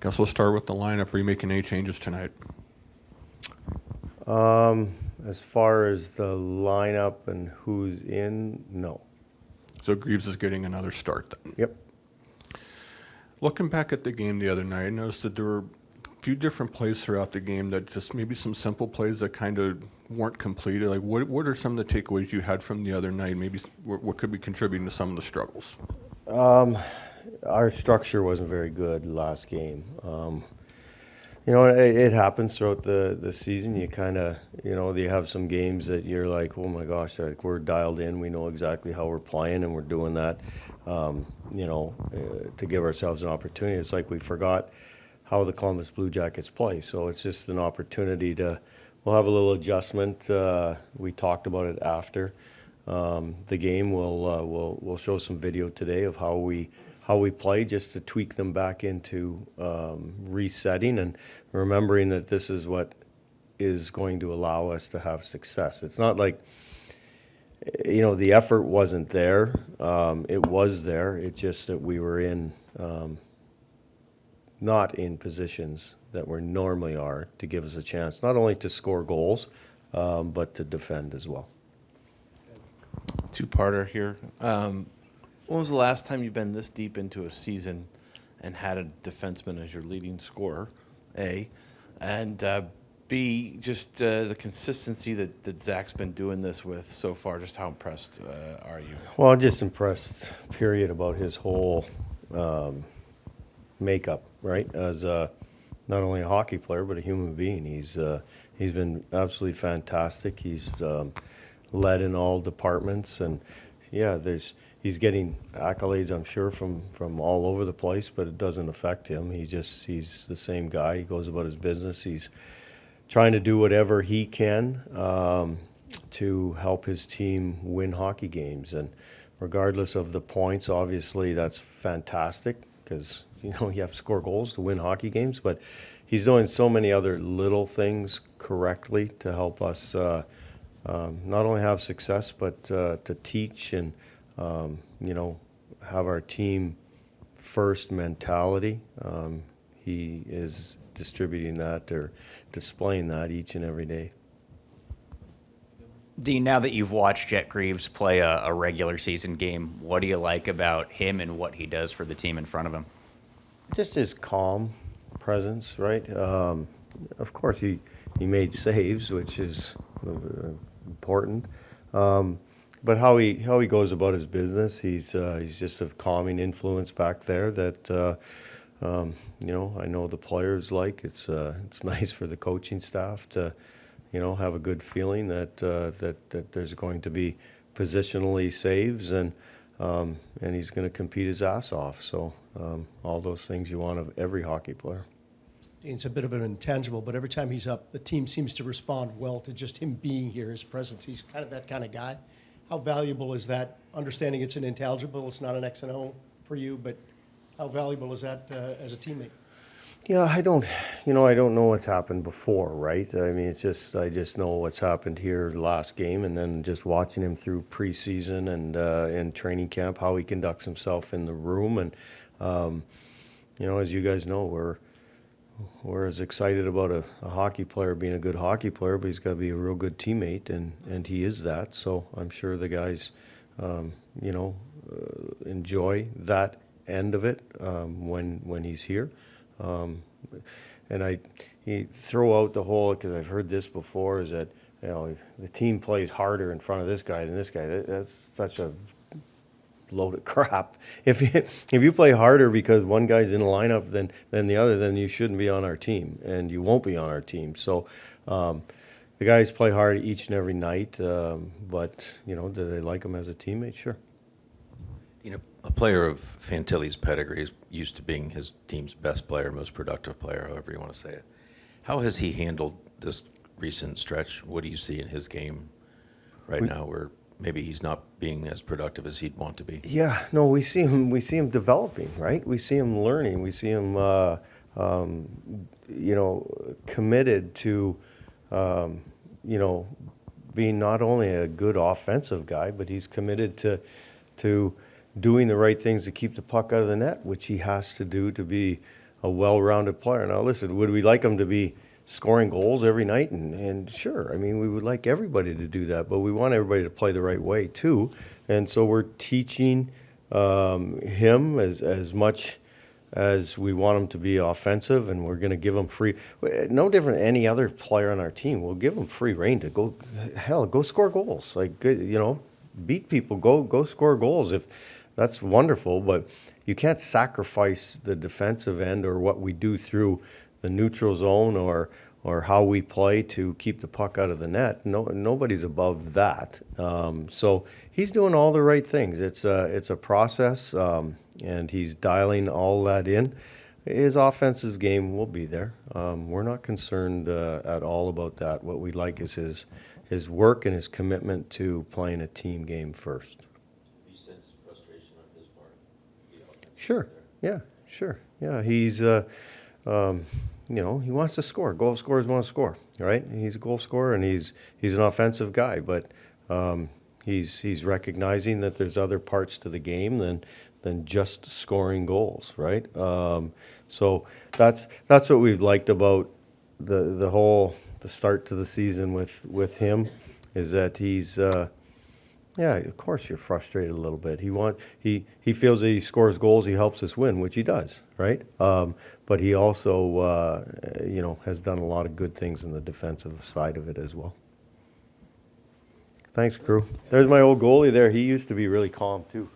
Guess we'll start with the lineup. Are you making any changes tonight? As far as the lineup and who's in, no. So Greaves is getting another start then. Yep. Looking back at the game the other night, I noticed that there were a few different plays throughout the game that just maybe some simple plays that kind of weren't completed. Like what are some of the takeaways you had from the other night? Maybe what could be contributing to some of the struggles? Our structure wasn't very good last game. It happens throughout the season. You kind of, you have some games that you're like, oh my gosh, like we're dialed in. We know exactly how we're playing, and we're doing that, to give ourselves an opportunity. It's like we forgot how the Columbus Blue Jackets play. So it's just an opportunity we'll have a little adjustment. We talked about it after the game. We'll show some video today of how we play, just to tweak them back into resetting and remembering that this is what is going to allow us to have success. It's not like, the effort wasn't there. It was there. It's just that we were not in positions that we normally are to give us a chance, not only to score goals, but to defend as well. Two-parter here. When was the last time you've been this deep into a season and had a defenseman as your leading scorer, A? And B, just the consistency that Zach's been doing this with so far, just how impressed are you? Well, I'm just impressed, period, about his whole makeup, right? As not only a hockey player, but a human being. He's been absolutely fantastic. He's led in all departments, and he's getting accolades, I'm sure, from all over the place, but it doesn't affect him. He's the same guy. He goes about his business. He's trying to do whatever he can to help his team win hockey games. And regardless of the points, obviously that's fantastic, because you have to score goals to win hockey games. But he's doing so many other little things correctly to help us not only have success, but to teach and have our team first mentality. He is distributing that or displaying that each and every day. Dean, now that you've watched Jet Greaves play a regular season game, what do you like about him and what he does for the team in front of him? Just his calm presence, right? Of course, he made saves, which is important. But how he goes about his business, he's just a calming influence back there that I know the players like. It's nice for the coaching staff to have a good feeling that there's going to be positionally saves, and he's going to compete his ass off. So all those things you want of every hockey player. It's a bit of an intangible, but every time he's up, the team seems to respond well to just him being here, his presence. He's kind of that kind of guy. How valuable is that? Understanding it's an intangible, it's not an X and O for you, but how valuable is that as a teammate? Yeah, I don't know what's happened before, right? I mean, I just know what's happened here last game, and then just watching him through preseason and training camp, how he conducts himself in the room, and as you guys know, we're as excited about a hockey player being a good hockey player, but he's got to be a real good teammate, and he is that. So I'm sure the guys, enjoy that end of it when he's here. And he throw out the whole, because I've heard this before, is that if the team plays harder in front of this guy than this guy. That's such a load of crap. If you play harder because one guy's in the lineup than the other, then you shouldn't be on our team, and you won't be on our team. So the guys play hard each and every night, but do they like him as a teammate? Sure. A player of Fantilli's pedigree is used to being his team's best player, most productive player, however you want to say it. How has he handled this recent stretch? What do you see in his game right now where maybe he's not being as productive as he'd want to be? Yeah, no, we see him developing, right? We see him learning. We see him, committed to, being not only a good offensive guy, but he's committed to doing the right things to keep the puck out of the net, which he has to do to be a well-rounded player. Now, listen, would we like him to be scoring goals every night? And sure, I mean, we would like everybody to do that, but we want everybody to play the right way too. And so we're teaching him as much as we want him to be offensive, and we're going to give him free, no different than any other player on our team. We'll give him free reign to go, hell, go score goals. Like, you know, beat people, go score goals. If that's wonderful, but you can't sacrifice the defensive end or what we do through the neutral zone or how we play to keep the puck out of the net. Nobody's above that. So he's doing all the right things. It's a process, and he's dialing all that in. His offensive game will be there. We're not concerned at all about that. What we like is his work and his commitment to playing a team game first. You sense frustration on his part? Sure. Yeah. Sure. Yeah. He's, you know, he wants to score. Goal scorers want to score, right? He's a goal scorer, and he's an offensive guy, but he's recognizing that there's other parts to the game than just scoring goals, right? So that's what we've liked about the start to the season with him, is that he's. Yeah, of course you're frustrated a little bit. He feels that he scores goals, he helps us win, which he does, right? But he also, you know, has done a lot of good things in the defensive side of it as well. Thanks, crew. There's my old goalie there. He used to be really calm too.